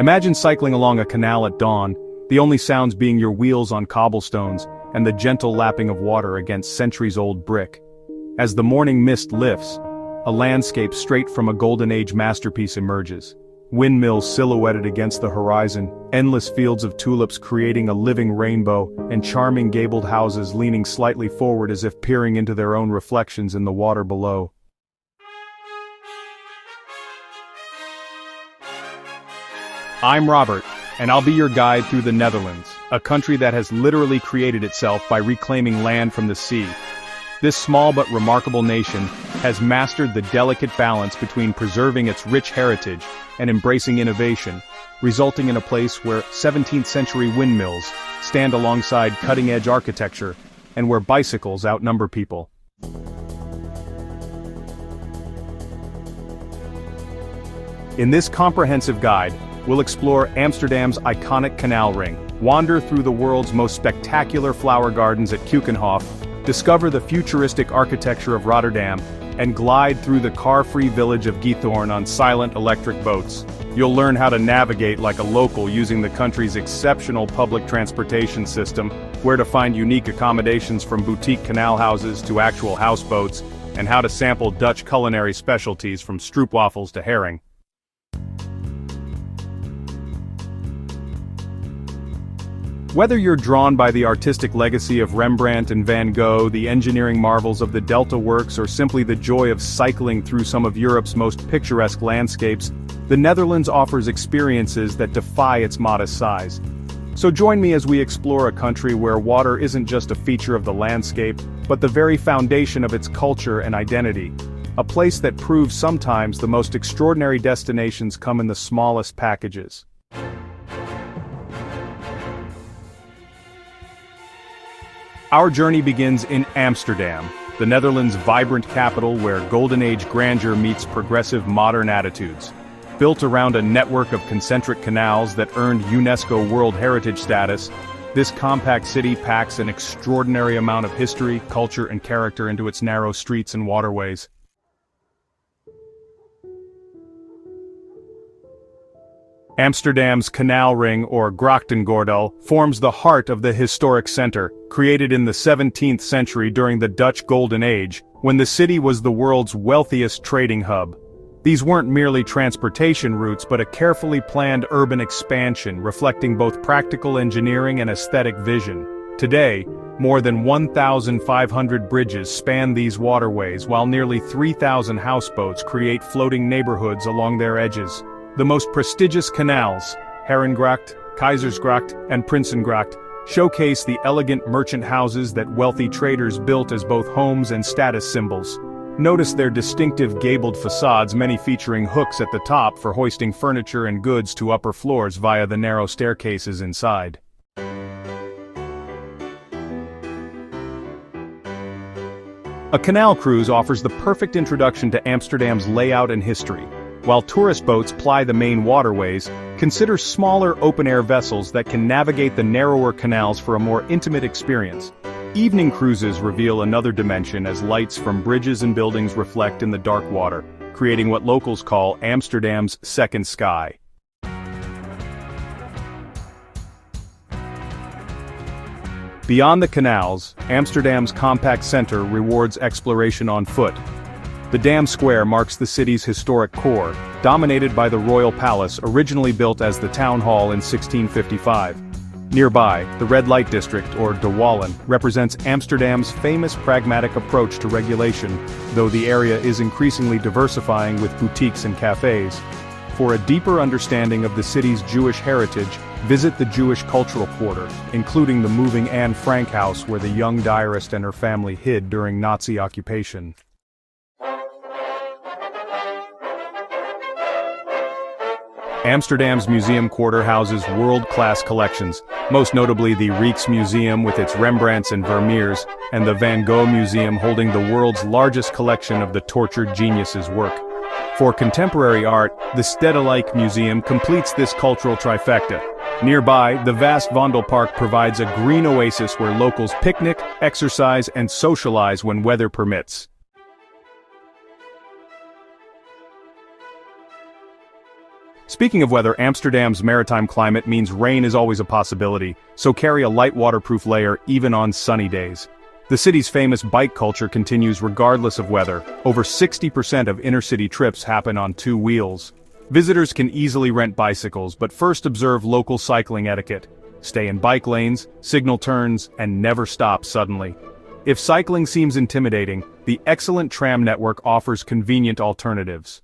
Imagine cycling along a canal at dawn, the only sounds being your wheels on cobblestones and the gentle lapping of water against centuries-old brick. As the morning mist lifts, a landscape straight from a Golden Age masterpiece emerges. Windmills silhouetted against the horizon, endless fields of tulips creating a living rainbow, and charming gabled houses leaning slightly forward as if peering into their own reflections in the water below. I'm Robert, and I'll be your guide through the Netherlands, a country that has literally created itself by reclaiming land from the sea. This small but remarkable nation has mastered the delicate balance between preserving its rich heritage and embracing innovation, resulting in a place where 17th-century windmills stand alongside cutting-edge architecture and where bicycles outnumber people. In this comprehensive guide, we'll explore Amsterdam's iconic canal ring, wander through the world's most spectacular flower gardens at Keukenhof, discover the futuristic architecture of Rotterdam, and glide through the car-free village of Giethoorn on silent electric boats. You'll learn how to navigate like a local using the country's exceptional public transportation system, where to find unique accommodations from boutique canal houses to actual houseboats, and how to sample Dutch culinary specialties from stroopwafels to herring. Whether you're drawn by the artistic legacy of Rembrandt and Van Gogh, the engineering marvels of the Delta Works, or simply the joy of cycling through some of Europe's most picturesque landscapes, the Netherlands offers experiences that defy its modest size. So join me as we explore a country where water isn't just a feature of the landscape, but the very foundation of its culture and identity. A place that proves sometimes the most extraordinary destinations come in the smallest packages. Our journey begins in Amsterdam, the Netherlands' vibrant capital where Golden Age grandeur meets progressive modern attitudes. Built around a network of concentric canals that earned UNESCO World Heritage status, this compact city packs an extraordinary amount of history, culture, and character into its narrow streets and waterways. Amsterdam's canal ring, or Grachtengordel, forms the heart of the historic center, created in the 17th century during the Dutch Golden Age, when the city was the world's wealthiest trading hub. These weren't merely transportation routes but a carefully planned urban expansion reflecting both practical engineering and aesthetic vision. Today, more than 1,500 bridges span these waterways while nearly 3,000 houseboats create floating neighborhoods along their edges. The most prestigious canals, Herengracht, Keizersgracht, and Prinsengracht, showcase the elegant merchant houses that wealthy traders built as both homes and status symbols. Notice their distinctive gabled facades, many featuring hooks at the top for hoisting furniture and goods to upper floors via the narrow staircases inside. A canal cruise offers the perfect introduction to Amsterdam's layout and history. While tourist boats ply the main waterways, consider smaller open-air vessels that can navigate the narrower canals for a more intimate experience. Evening cruises reveal another dimension as lights from bridges and buildings reflect in the dark water, creating what locals call Amsterdam's second sky. Beyond the canals, Amsterdam's compact center rewards exploration on foot. The Dam Square marks the city's historic core, dominated by the Royal Palace originally built as the Town Hall in 1655. Nearby, the Red Light District, or De Wallen, represents Amsterdam's famous pragmatic approach to regulation, though the area is increasingly diversifying with boutiques and cafes. For a deeper understanding of the city's Jewish heritage, visit the Jewish Cultural Quarter, including the moving Anne Frank house where the young diarist and her family hid during Nazi occupation. Amsterdam's museum quarter houses world-class collections, most notably the Rijksmuseum with its Rembrandts and Vermeers, and the Van Gogh Museum holding the world's largest collection of the tortured genius's work. For contemporary art, the Stedelijk Museum completes this cultural trifecta. Nearby, the vast Vondelpark provides a green oasis where locals picnic, exercise, and socialize when weather permits. Speaking of weather, Amsterdam's maritime climate means rain is always a possibility, so carry a light waterproof layer even on sunny days. The city's famous bike culture continues regardless of weather. Over 60% of inner-city trips happen on two wheels. Visitors can easily rent bicycles, but first observe local cycling etiquette. Stay in bike lanes, signal turns, and never stop suddenly. If cycling seems intimidating, the excellent tram network offers convenient alternatives.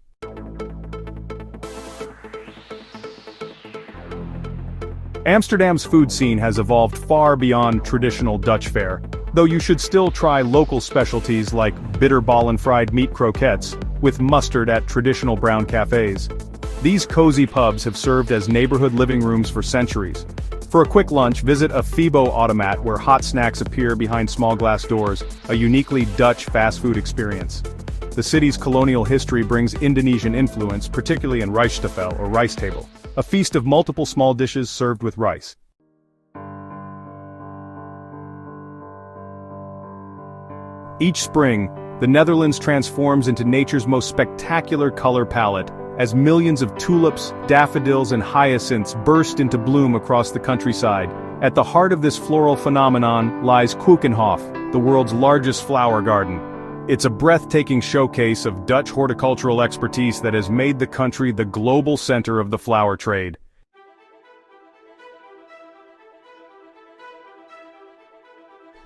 Amsterdam's food scene has evolved far beyond traditional Dutch fare, though you should still try local specialties like bitterball and fried meat croquettes, with mustard at traditional brown cafes. These cozy pubs have served as neighborhood living rooms for centuries. For a quick lunch, visit a Febo automat where hot snacks appear behind small glass doors, a uniquely Dutch fast food experience. The city's colonial history brings Indonesian influence, particularly in rijsttafel or rijsttafel, a feast of multiple small dishes served with rice. Each spring, the Netherlands transforms into nature's most spectacular color palette, as millions of tulips, daffodils and hyacinths burst into bloom across the countryside. At the heart of this floral phenomenon lies Keukenhof, the world's largest flower garden. It's a breathtaking showcase of Dutch horticultural expertise that has made the country the global center of the flower trade.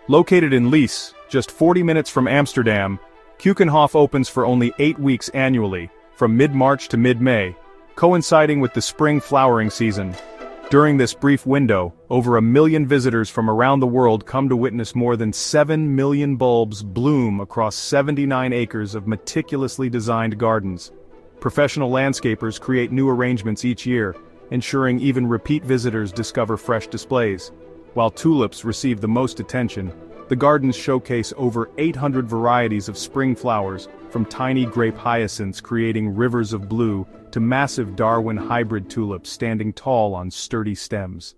Located in Lees, just 40 minutes from Amsterdam, Keukenhof opens for only 8 weeks annually, from mid-March to mid-May, coinciding with the spring flowering season. During this brief window, over 1 million visitors from around the world come to witness more than 7 million bulbs bloom across 79 acres of meticulously designed gardens. Professional landscapers create new arrangements each year, ensuring even repeat visitors discover fresh displays. While tulips receive the most attention, the gardens showcase over 800 varieties of spring flowers, from tiny grape hyacinths creating rivers of blue to massive Darwin hybrid tulips standing tall on sturdy stems.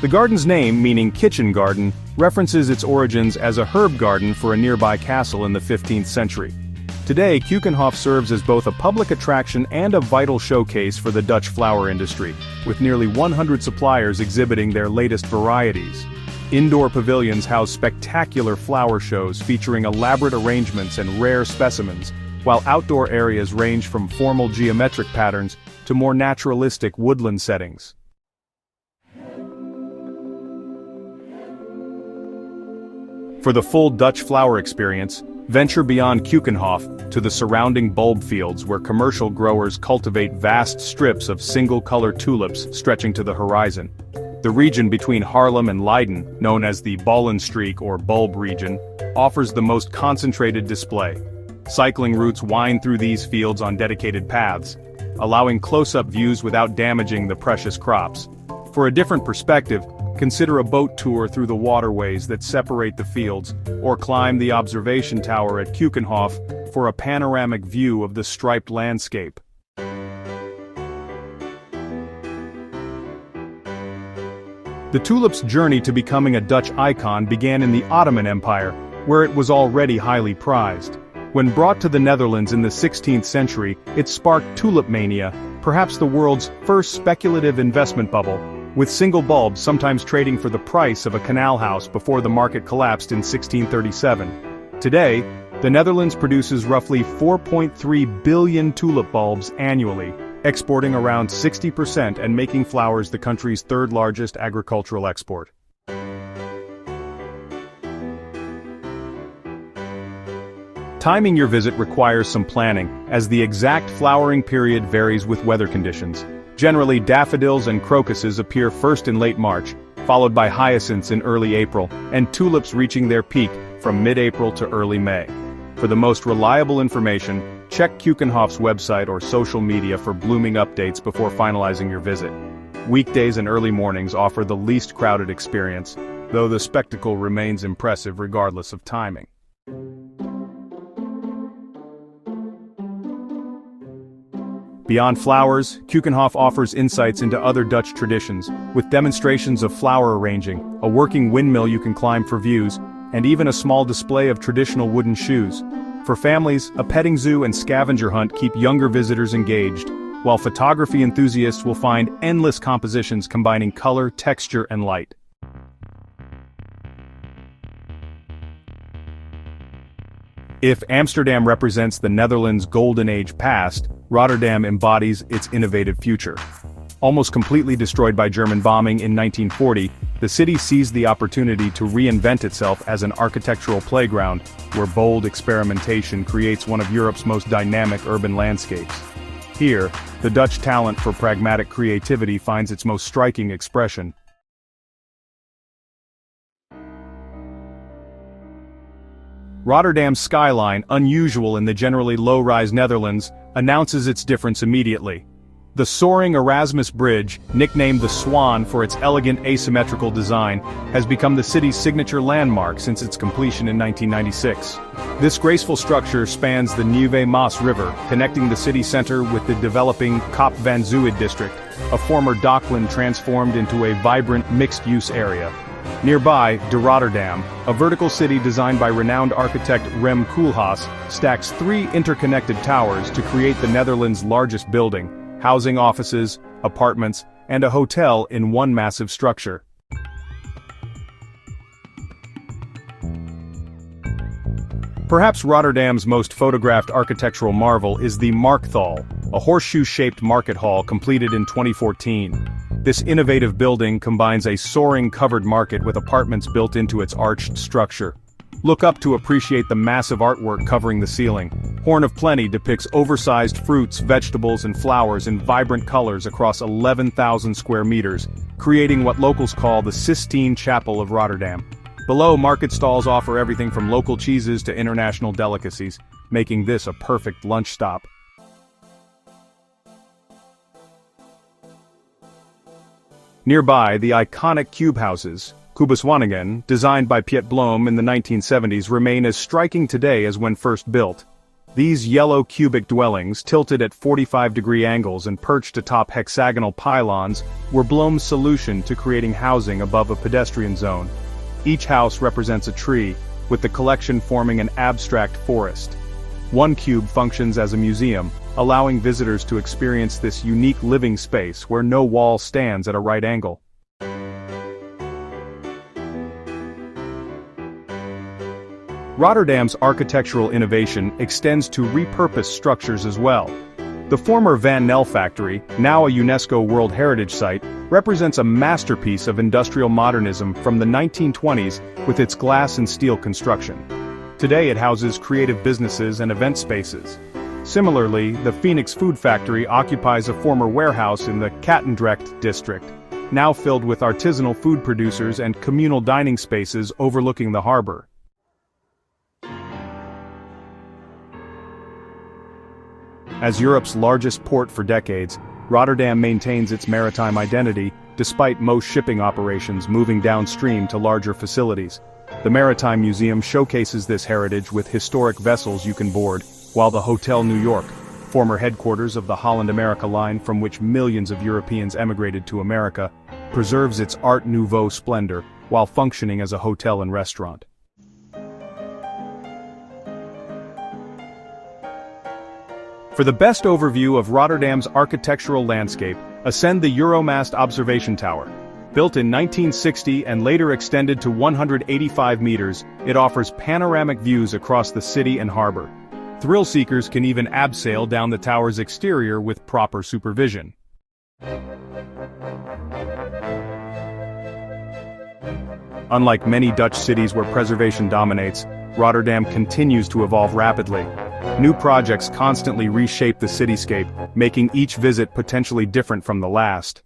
The garden's name, meaning kitchen garden, references its origins as a herb garden for a nearby castle in the 15th century. Today, Keukenhof serves as both a public attraction and a vital showcase for the Dutch flower industry, with nearly 100 suppliers exhibiting their latest varieties. Indoor pavilions house spectacular flower shows featuring elaborate arrangements and rare specimens, while outdoor areas range from formal geometric patterns to more naturalistic woodland settings. For the full Dutch flower experience, venture beyond Keukenhof to the surrounding bulb fields where commercial growers cultivate vast strips of single-color tulips stretching to the horizon. The region between Haarlem and Leiden, known as the Ballenstreek or bulb region, offers the most concentrated display. Cycling routes wind through these fields on dedicated paths, allowing close-up views without damaging the precious crops. For a different perspective, consider a boat tour through the waterways that separate the fields, or climb the observation tower at Keukenhof for a panoramic view of the striped landscape. The tulip's journey to becoming a Dutch icon began in the Ottoman Empire, where it was already highly prized. When brought to the Netherlands in the 16th century, it sparked tulip mania, perhaps the world's first speculative investment bubble, with single bulbs sometimes trading for the price of a canal house before the market collapsed in 1637. Today, the Netherlands produces roughly 4.3 billion tulip bulbs annually, exporting around 60% and making flowers the country's third largest agricultural export. Timing your visit requires some planning, as the exact flowering period varies with weather conditions. Generally, daffodils and crocuses appear first in late March, followed by hyacinths in early April, and tulips reaching their peak from mid-April to early May. For the most reliable information, check Keukenhof's website or social media for blooming updates before finalizing your visit. Weekdays and early mornings offer the least crowded experience, though the spectacle remains impressive regardless of timing. Beyond flowers, Keukenhof offers insights into other Dutch traditions, with demonstrations of flower arranging, a working windmill you can climb for views, and even a small display of traditional wooden shoes. For families, a petting zoo and scavenger hunt keep younger visitors engaged, while photography enthusiasts will find endless compositions combining color, texture, and light. If Amsterdam represents the Netherlands' golden age past, Rotterdam embodies its innovative future. Almost completely destroyed by German bombing in 1940, the city seized the opportunity to reinvent itself as an architectural playground, where bold experimentation creates one of Europe's most dynamic urban landscapes. Here, the Dutch talent for pragmatic creativity finds its most striking expression. Rotterdam's skyline, unusual in the generally low-rise Netherlands, announces its difference immediately. The soaring Erasmus Bridge, nicknamed the Swan for its elegant asymmetrical design, has become the city's signature landmark since its completion in 1996. This graceful structure spans the Nieuwe Maas River, connecting the city center with the developing Kop van Zuid district, a former dockland transformed into a vibrant mixed-use area. Nearby, De Rotterdam, a vertical city designed by renowned architect Rem Koolhaas, stacks 3 interconnected towers to create the Netherlands' largest building, housing offices, apartments, and a hotel in one massive structure. Perhaps Rotterdam's most photographed architectural marvel is the Markthal, a horseshoe-shaped market hall completed in 2014. This innovative building combines a soaring covered market with apartments built into its arched structure. Look up to appreciate the massive artwork covering the ceiling. Horn of Plenty depicts oversized fruits, vegetables, and flowers in vibrant colors across 11,000 square meters, creating what locals call the Sistine Chapel of Rotterdam. Below, market stalls offer everything from local cheeses to international delicacies, making this a perfect lunch stop. Nearby, the iconic cube houses, Kubuswoningen, designed by Piet Bloem in the 1970s, remain as striking today as when first built. These yellow cubic dwellings, tilted at 45-degree angles and perched atop hexagonal pylons, were Bloem's solution to creating housing above a pedestrian zone. Each house represents a tree, with the collection forming an abstract forest. One cube functions as a museum, allowing visitors to experience this unique living space where no wall stands at a right angle. Rotterdam's architectural innovation extends to repurposed structures as well. The former Van Nel factory, now a UNESCO World Heritage Site, represents a masterpiece of industrial modernism from the 1920s with its glass and steel construction. Today it houses creative businesses and event spaces. Similarly, the Phoenix Food Factory occupies a former warehouse in the Katendrecht district, now filled with artisanal food producers and communal dining spaces overlooking the harbor. As Europe's largest port for decades, Rotterdam maintains its maritime identity, despite most shipping operations moving downstream to larger facilities. The Maritime Museum showcases this heritage with historic vessels you can board, while the Hotel New York, former headquarters of the Holland-America line from which millions of Europeans emigrated to America, preserves its Art Nouveau splendor while functioning as a hotel and restaurant. For the best overview of Rotterdam's architectural landscape, ascend the Euromast Observation Tower. Built in 1960 and later extended to 185 meters, it offers panoramic views across the city and harbor. Thrill seekers can even abseil down the tower's exterior with proper supervision. Unlike many Dutch cities where preservation dominates, Rotterdam continues to evolve rapidly. New projects constantly reshape the cityscape, making each visit potentially different from the last.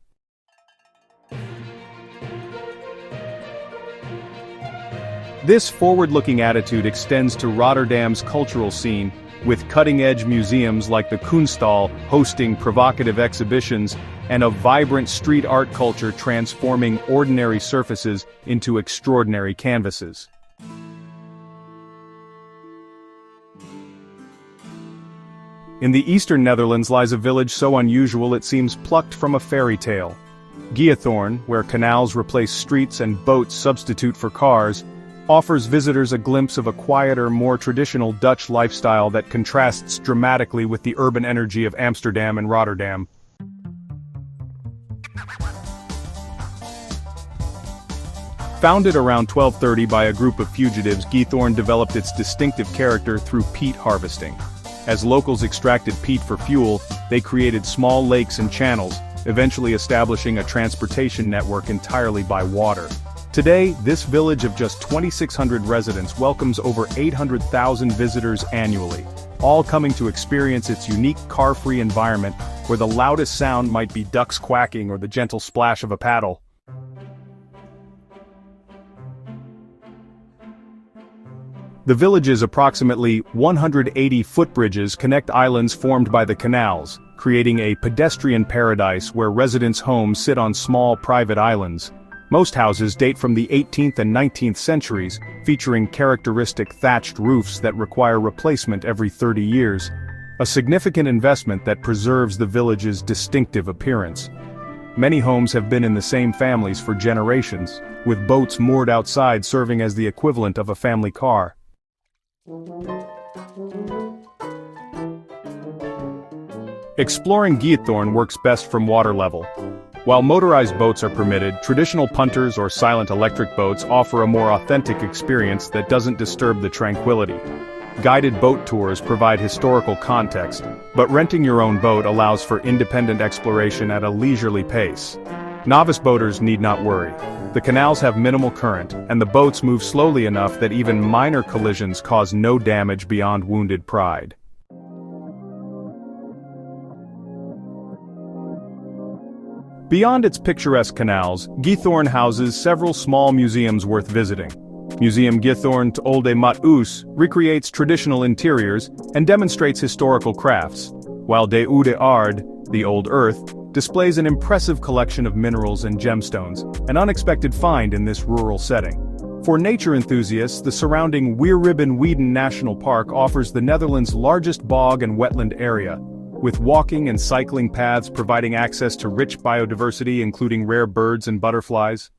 This forward-looking attitude extends to Rotterdam's cultural scene, with cutting-edge museums like the Kunsthal hosting provocative exhibitions, and a vibrant street art culture transforming ordinary surfaces into extraordinary canvases. In the eastern Netherlands lies a village so unusual it seems plucked from a fairy tale. Giethoorn, where canals replace streets and boats substitute for cars, offers visitors a glimpse of a quieter, more traditional Dutch lifestyle that contrasts dramatically with the urban energy of Amsterdam and Rotterdam. Founded around 1230 by a group of fugitives, Giethoorn developed its distinctive character through peat harvesting. As locals extracted peat for fuel, they created small lakes and channels, eventually establishing a transportation network entirely by water. Today, this village of just 2,600 residents welcomes over 800,000 visitors annually, all coming to experience its unique car-free environment where the loudest sound might be ducks quacking or the gentle splash of a paddle. The village's approximately 180 footbridges connect islands formed by the canals, creating a pedestrian paradise where residents' homes sit on small private islands. Most houses date from the 18th and 19th centuries, featuring characteristic thatched roofs that require replacement every 30 years. A significant investment that preserves the village's distinctive appearance. Many homes have been in the same families for generations, with boats moored outside serving as the equivalent of a family car. Exploring Giethoorn works best from water level. While motorized boats are permitted, traditional punters or silent electric boats offer a more authentic experience that doesn't disturb the tranquility. Guided boat tours provide historical context, but renting your own boat allows for independent exploration at a leisurely pace. Novice boaters need not worry. The canals have minimal current, and the boats move slowly enough that even minor collisions cause no damage beyond wounded pride. Beyond its picturesque canals, Giethoorn houses several small museums worth visiting. Museum Giethoorn te Oude Mat Oes recreates traditional interiors and demonstrates historical crafts, while De Oude Aard, the Old Earth, displays an impressive collection of minerals and gemstones, an unexpected find in this rural setting. For nature enthusiasts, the surrounding Weerribben National Park offers the Netherlands' largest bog and wetland area, with walking and cycling paths providing access to rich biodiversity including rare birds and butterflies.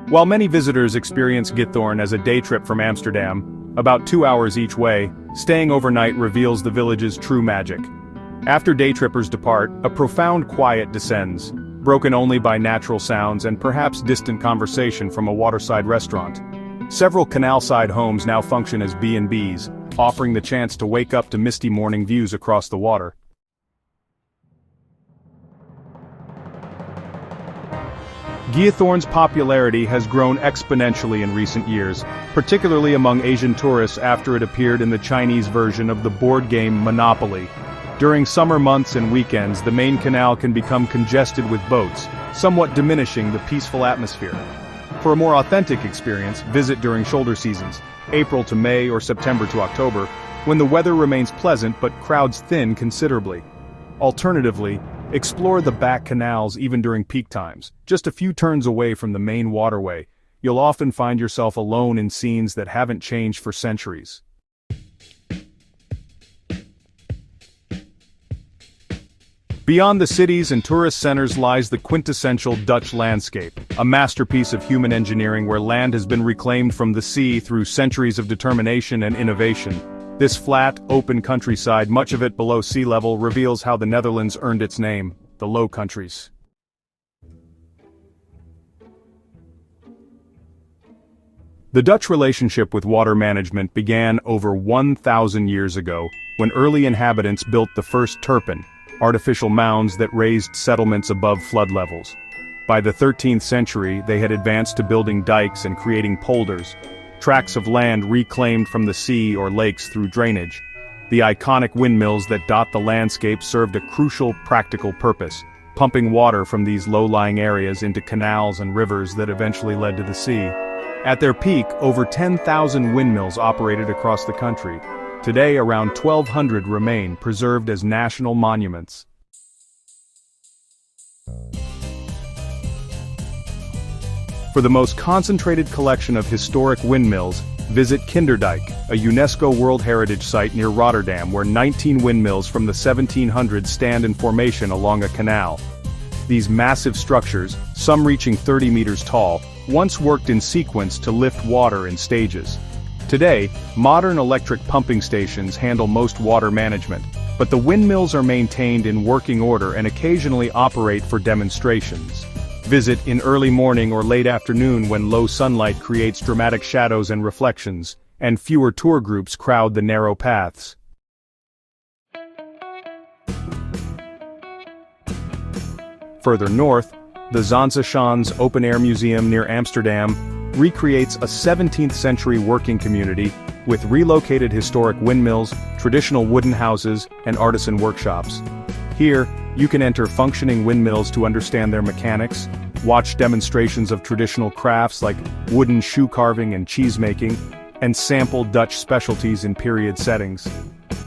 While many visitors experience Giethoorn as a day trip from Amsterdam, about 2 hours each way, staying overnight reveals the village's true magic. After day trippers depart, a profound quiet descends, broken only by natural sounds and perhaps distant conversation from a waterside restaurant. Several canal-side homes now function as B&Bs, offering the chance to wake up to misty morning views across the water. Giethoorn's popularity has grown exponentially in recent years, particularly among Asian tourists after it appeared in the Chinese version of the board game Monopoly. During summer months and weekends, the main canal can become congested with boats, somewhat diminishing the peaceful atmosphere. For a more authentic experience, visit during shoulder seasons, April to May or September to October, when the weather remains pleasant but crowds thin considerably. Alternatively, explore the back canals even during peak times. Just a few turns away from the main waterway, you'll often find yourself alone in scenes that haven't changed for centuries. Beyond the cities and tourist centers lies the quintessential Dutch landscape, a masterpiece of human engineering where land has been reclaimed from the sea through centuries of determination and innovation. This flat, open countryside, much of it below sea level, reveals how the Netherlands earned its name, the Low Countries. The Dutch relationship with water management began over 1,000 years ago, when early inhabitants built the first turpen, artificial mounds that raised settlements above flood levels. By the 13th century, they had advanced to building dikes and creating polders, tracts of land reclaimed from the sea or lakes through drainage. The iconic windmills that dot the landscape served a crucial practical purpose, pumping water from these low-lying areas into canals and rivers that eventually led to the sea. At their peak, over 10,000 windmills operated across the country. Today, around 1,200 remain, preserved as national monuments. For the most concentrated collection of historic windmills, visit Kinderdijk, a UNESCO World Heritage Site near Rotterdam where 19 windmills from the 1700s stand in formation along a canal. These massive structures, some reaching 30 meters tall, once worked in sequence to lift water in stages. Today, modern electric pumping stations handle most water management, but the windmills are maintained in working order and occasionally operate for demonstrations. Visit in early morning or late afternoon when low sunlight creates dramatic shadows and reflections, and fewer tour groups crowd the narrow paths. Further north, the Zonsachans Open-Air Museum near Amsterdam recreates a 17th century working community with relocated historic windmills, traditional wooden houses, and artisan workshops. Here, you can enter functioning windmills to understand their mechanics, watch demonstrations of traditional crafts like wooden shoe carving and cheesemaking, and sample Dutch specialties in period settings.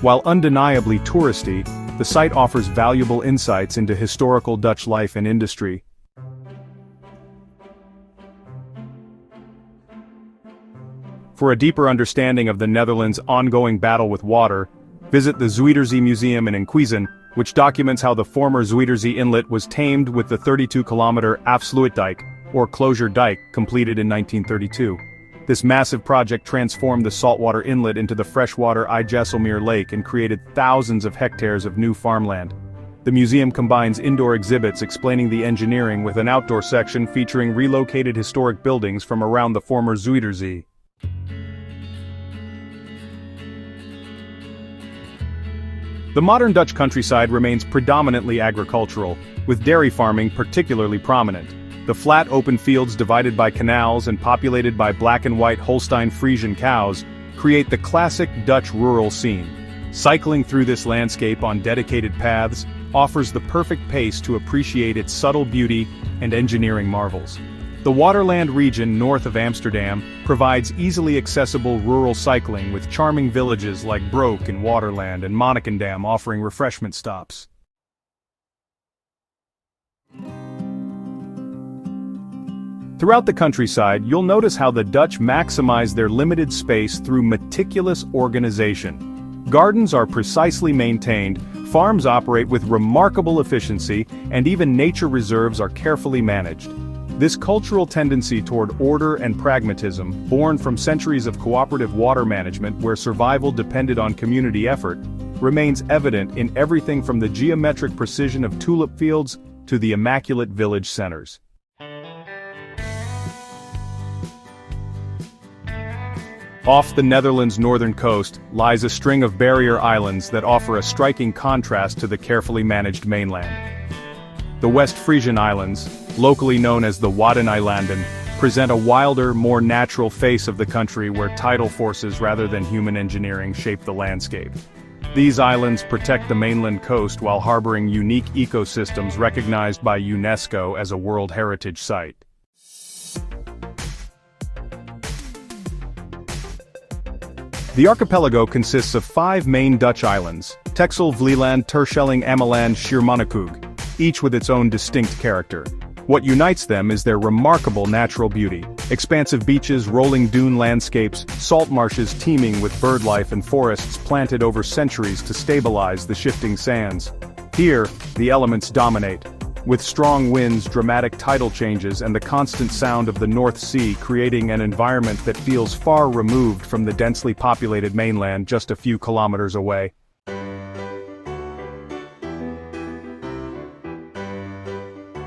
While undeniably touristy, the site offers valuable insights into historical Dutch life and industry. For a deeper understanding of the Netherlands' ongoing battle with water, visit the Zuiderzee Museum in Enkhuizen, which documents how the former Zuiderzee Inlet was tamed with the 32-kilometer Afsluitdijk, or Closure Dike, completed in 1932. This massive project transformed the saltwater inlet into the freshwater IJsselmeer Lake and created thousands of hectares of new farmland. The museum combines indoor exhibits explaining the engineering with an outdoor section featuring relocated historic buildings from around the former Zuiderzee. The modern Dutch countryside remains predominantly agricultural, with dairy farming particularly prominent. The flat open fields divided by canals and populated by black and white Holstein Frisian cows create the classic Dutch rural scene. Cycling through this landscape on dedicated paths offers the perfect pace to appreciate its subtle beauty and engineering marvels. The Waterland region north of Amsterdam provides easily accessible rural cycling with charming villages like Broek in Waterland and Monnikendam offering refreshment stops. Throughout the countryside, you'll notice how the Dutch maximize their limited space through meticulous organization. Gardens are precisely maintained, farms operate with remarkable efficiency, and even nature reserves are carefully managed. This cultural tendency toward order and pragmatism, born from centuries of cooperative water management where survival depended on community effort, remains evident in everything from the geometric precision of tulip fields to the immaculate village centers. Off the Netherlands' northern coast lies a string of barrier islands that offer a striking contrast to the carefully managed mainland. The West Frisian Islands, locally known as the Wadden Eilanden, present a wilder, more natural face of the country where tidal forces rather than human engineering shape the landscape. These islands protect the mainland coast while harboring unique ecosystems recognized by UNESCO as a World Heritage Site. The archipelago consists of 5 main Dutch islands: Texel, Vlieland, Terschelling, Ameland, Schiermonnikoog, each with its own distinct character. What unites them is their remarkable natural beauty: expansive beaches, rolling dune landscapes, salt marshes teeming with birdlife and forests planted over centuries to stabilize the shifting sands. Here, the elements dominate, with strong winds, dramatic tidal changes, and the constant sound of the North Sea creating an environment that feels far removed from the densely populated mainland just a few kilometers away.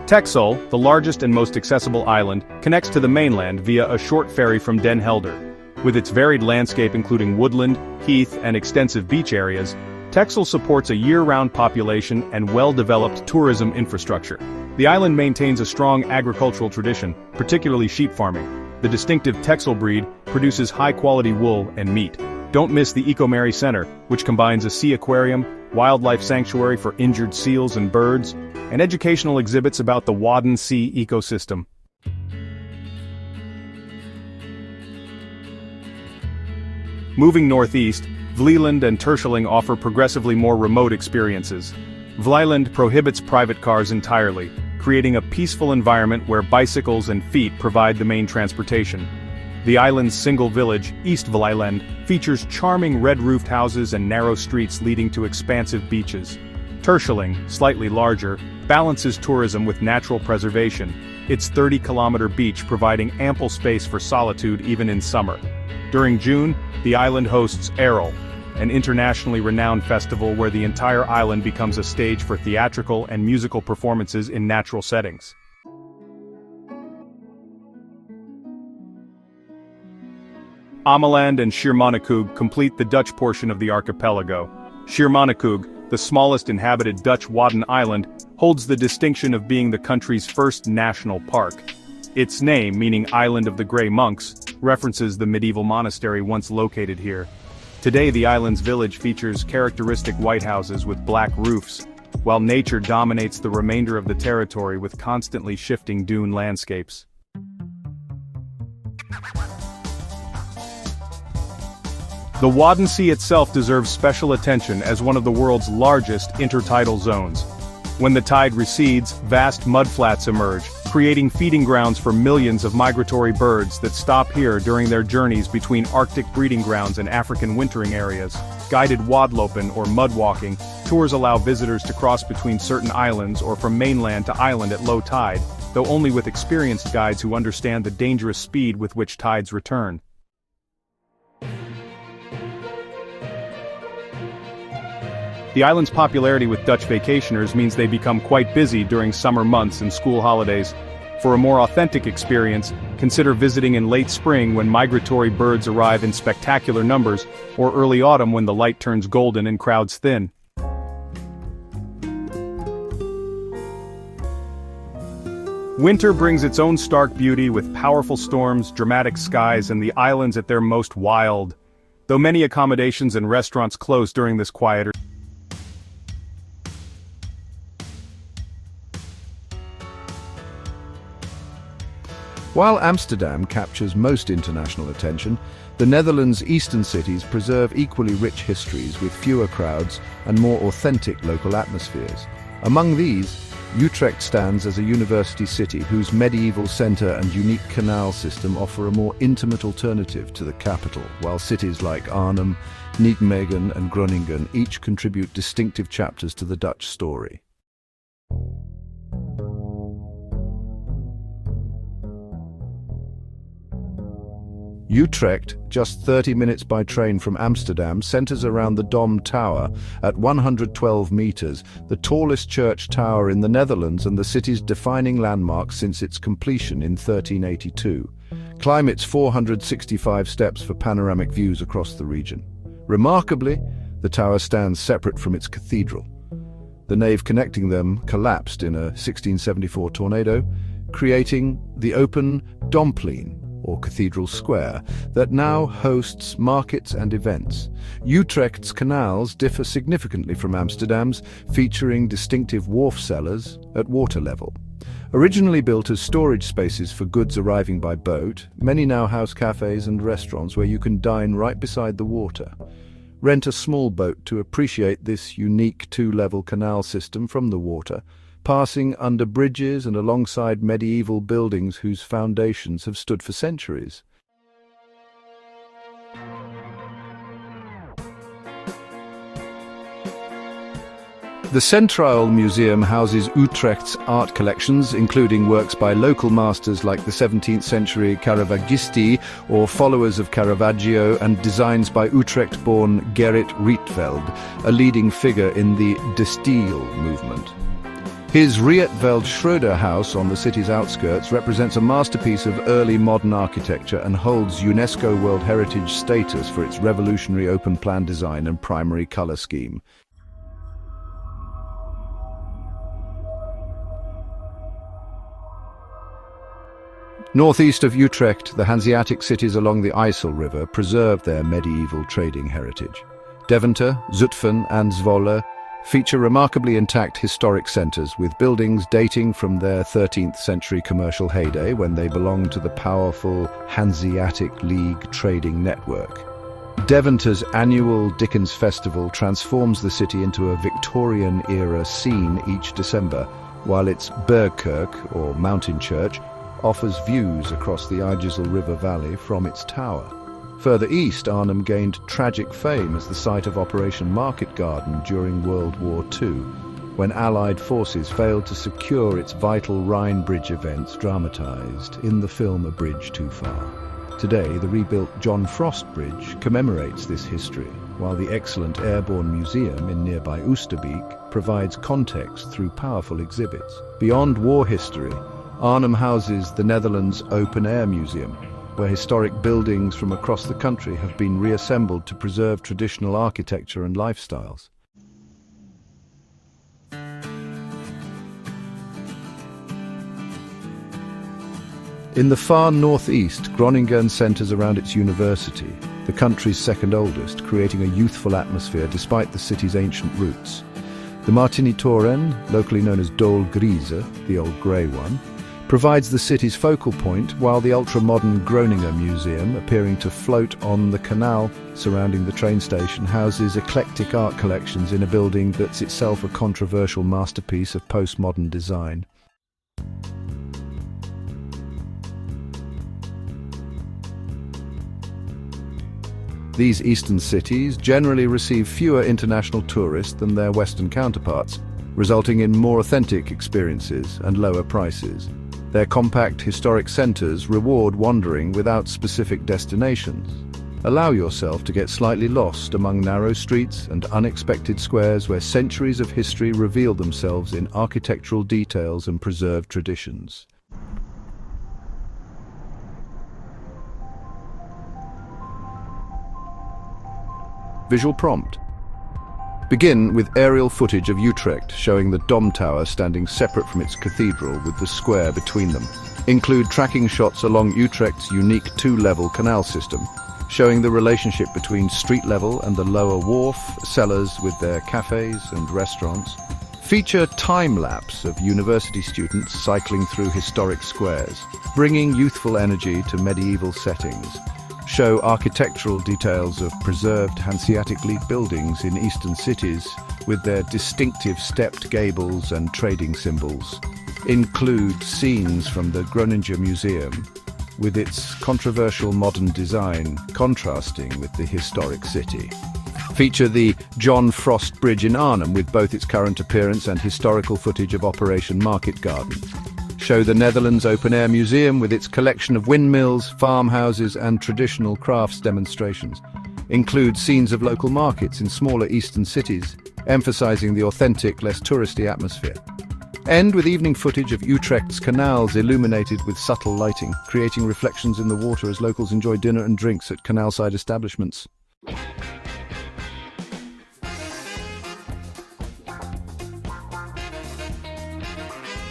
Texel, the largest and most accessible island, connects to the mainland via a short ferry from Den Helder. With its varied landscape including woodland, heath, and extensive beach areas, Texel supports a year-round population and well-developed tourism infrastructure. The island maintains a strong agricultural tradition, particularly sheep farming. The distinctive Texel breed produces high-quality wool and meat. Don't miss the Ecomary Center, which combines a sea aquarium, wildlife sanctuary for injured seals and birds, and educational exhibits about the Wadden Sea ecosystem. Moving northeast, Vlieland and Terschelling offer progressively more remote experiences. Vlieland prohibits private cars entirely, creating a peaceful environment where bicycles and feet provide the main transportation. The island's single village, East Vlieland, features charming red-roofed houses and narrow streets leading to expansive beaches. Terschelling, slightly larger, balances tourism with natural preservation, its 30-kilometer beach providing ample space for solitude even in summer. During June, the island hosts Errol, an internationally renowned festival where the entire island becomes a stage for theatrical and musical performances in natural settings. Ameland and Schiermonnikoog complete the Dutch portion of the archipelago. Schiermonnikoog, the smallest inhabited Dutch Wadden island, holds the distinction of being the country's first national park. Its name, meaning Island of the Grey Monks, references the medieval monastery once located here. Today the island's village features characteristic white houses with black roofs, while nature dominates the remainder of the territory with constantly shifting dune landscapes. The Wadden Sea itself deserves special attention as one of the world's largest intertidal zones. When the tide recedes, vast mudflats emerge, creating feeding grounds for millions of migratory birds that stop here during their journeys between Arctic breeding grounds and African wintering areas. Guided wadlopen or mudwalking tours allow visitors to cross between certain islands or from mainland to island at low tide, though only with experienced guides who understand the dangerous speed with which tides return. The island's popularity with Dutch vacationers means they become quite busy during summer months and school holidays. For a more authentic experience, consider visiting in late spring when migratory birds arrive in spectacular numbers, or early autumn when the light turns golden and crowds thin. Winter brings its own stark beauty with powerful storms, dramatic skies, and the islands at their most wild. Though many accommodations and restaurants close during this quieter While Amsterdam captures most international attention, the Netherlands' eastern cities preserve equally rich histories with fewer crowds and more authentic local atmospheres. Among these, Utrecht stands as a university city whose medieval centre and unique canal system offer a more intimate alternative to the capital, while cities like Arnhem, Nijmegen and Groningen each contribute distinctive chapters to the Dutch story. Utrecht, just 30 minutes by train from Amsterdam, centers around the Dom Tower at 112 meters, the tallest church tower in the Netherlands and the city's defining landmark since its completion in 1382. Climb its 465 steps for panoramic views across the region. Remarkably, the tower stands separate from its cathedral. The nave connecting them collapsed in a 1674 tornado, creating the open Domplein, or Cathedral Square, that now hosts markets and events. Utrecht's canals differ significantly from Amsterdam's, featuring distinctive wharf cellars at water level. Originally built as storage spaces for goods arriving by boat, many now house cafes and restaurants where you can dine right beside the water. Rent a small boat to appreciate this unique two-level canal system from the water, passing under bridges and alongside medieval buildings whose foundations have stood for centuries. The Centraal Museum houses Utrecht's art collections, including works by local masters like the 17th century Caravaggisti or followers of Caravaggio, and designs by Utrecht-born Gerrit Rietveld, a leading figure in the De Stijl movement. His Rietveld Schroeder house on the city's outskirts represents a masterpiece of early modern architecture and holds UNESCO World Heritage status for its revolutionary open-plan design and primary color scheme. Northeast of Utrecht, the Hanseatic cities along the IJssel River preserve their medieval trading heritage. Deventer, Zutphen and Zwolle feature remarkably intact historic centres with buildings dating from their 13th century commercial heyday when they belonged to the powerful Hanseatic League trading network. Deventer's annual Dickens Festival transforms the city into a Victorian-era scene each December, while its Bergkerk, or mountain church, offers views across the IJssel River Valley from its tower. Further east, Arnhem gained tragic fame as the site of Operation Market Garden during World War II, when Allied forces failed to secure its vital Rhine Bridge events dramatized in the film A Bridge Too Far. Today, the rebuilt John Frost Bridge commemorates this history, while the excellent Airborne Museum in nearby Oosterbeek provides context through powerful exhibits. Beyond war history, Arnhem houses the Netherlands Open Air Museum, where historic buildings from across the country have been reassembled to preserve traditional architecture and lifestyles. In the far northeast, Groningen centers around its university, the country's second oldest, creating a youthful atmosphere despite the city's ancient roots. The Martinitoren, locally known as Dol Grise, the old grey one, provides the city's focal point, while the ultra-modern Groningen Museum, appearing to float on the canal surrounding the train station, houses eclectic art collections in a building that's itself a controversial masterpiece of postmodern design. These eastern cities generally receive fewer international tourists than their western counterparts, resulting in more authentic experiences and lower prices. Their compact historic centers reward wandering without specific destinations. Allow yourself to get slightly lost among narrow streets and unexpected squares where centuries of history reveal themselves in architectural details and preserved traditions. Visual prompt. Begin with aerial footage of Utrecht showing the Dom Tower standing separate from its cathedral with the square between them. Include tracking shots along Utrecht's unique two-level canal system, showing the relationship between street level and the lower wharf, cellars with their cafes and restaurants. Feature time-lapse of university students cycling through historic squares, bringing youthful energy to medieval settings. Show architectural details of preserved Hanseatic-like buildings in eastern cities with their distinctive stepped gables and trading symbols. Include scenes from the Groningen Museum with its controversial modern design contrasting with the historic city. Feature the John Frost Bridge in Arnhem with both its current appearance and historical footage of Operation Market Garden. Show the Netherlands Open Air Museum with its collection of windmills, farmhouses and traditional crafts demonstrations. Include scenes of local markets in smaller eastern cities, emphasizing the authentic, less touristy atmosphere. End with evening footage of Utrecht's canals illuminated with subtle lighting, creating reflections in the water as locals enjoy dinner and drinks at canal-side establishments.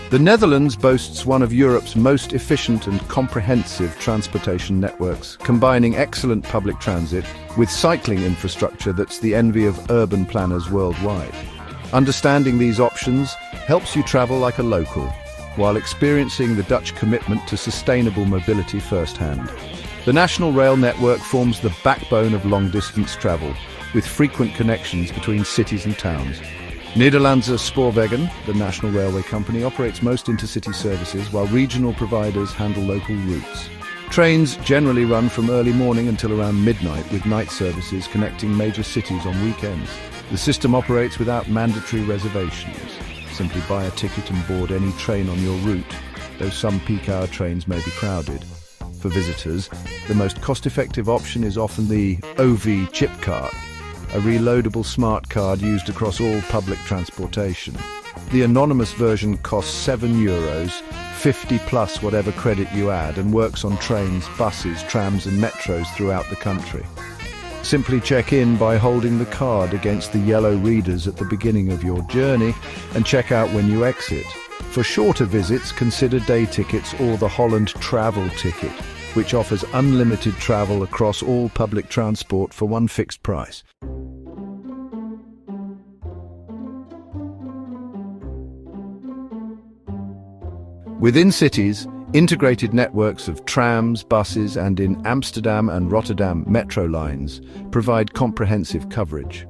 The Netherlands boasts one of Europe's most efficient and comprehensive transportation networks, combining excellent public transit with cycling infrastructure that's the envy of urban planners worldwide. Understanding these options helps you travel like a local, while experiencing the Dutch commitment to sustainable mobility firsthand. The national rail network forms the backbone of long-distance travel, with frequent connections between cities and towns. Nederlandse Spoorwegen, the national railway company, operates most intercity services, while regional providers handle local routes. Trains generally run from early morning until around midnight, with night services connecting major cities on weekends. The system operates without mandatory reservations. Simply buy a ticket and board any train on your route, though some peak-hour trains may be crowded. For visitors, the most cost-effective option is often the OV chip card, a reloadable smart card used across all public transportation. The anonymous version costs €7, 50 plus whatever credit you add, and works on trains, buses, trams and metros throughout the country. Simply check in by holding the card against the yellow readers at the beginning of your journey and check out when you exit. For shorter visits, consider day tickets or the Holland travel ticket, which offers unlimited travel across all public transport for one fixed price. Within cities, integrated networks of trams, buses, and in Amsterdam and Rotterdam metro lines provide comprehensive coverage.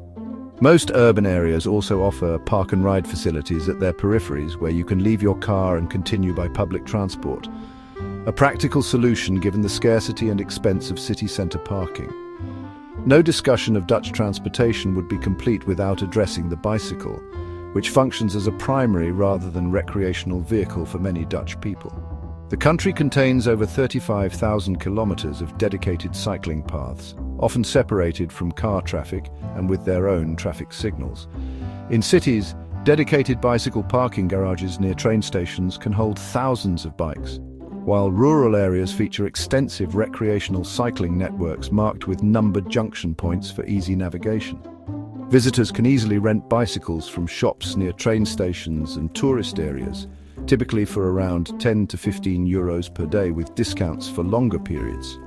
Most urban areas also offer park and ride facilities at their peripheries where you can leave your car and continue by public transport. A practical solution given the scarcity and expense of city centre parking. No discussion of Dutch transportation would be complete without addressing the bicycle. which functions as a primary rather than recreational vehicle for many Dutch people. The country contains over 35,000 kilometers of dedicated cycling paths, often separated from car traffic and with their own traffic signals. In cities, dedicated bicycle parking garages near train stations can hold thousands of bikes, while rural areas feature extensive recreational cycling networks marked with numbered junction points for easy navigation. Visitors can easily rent bicycles from shops near train stations and tourist areas, typically for around 10 to 15 euros per day with discounts for longer periods.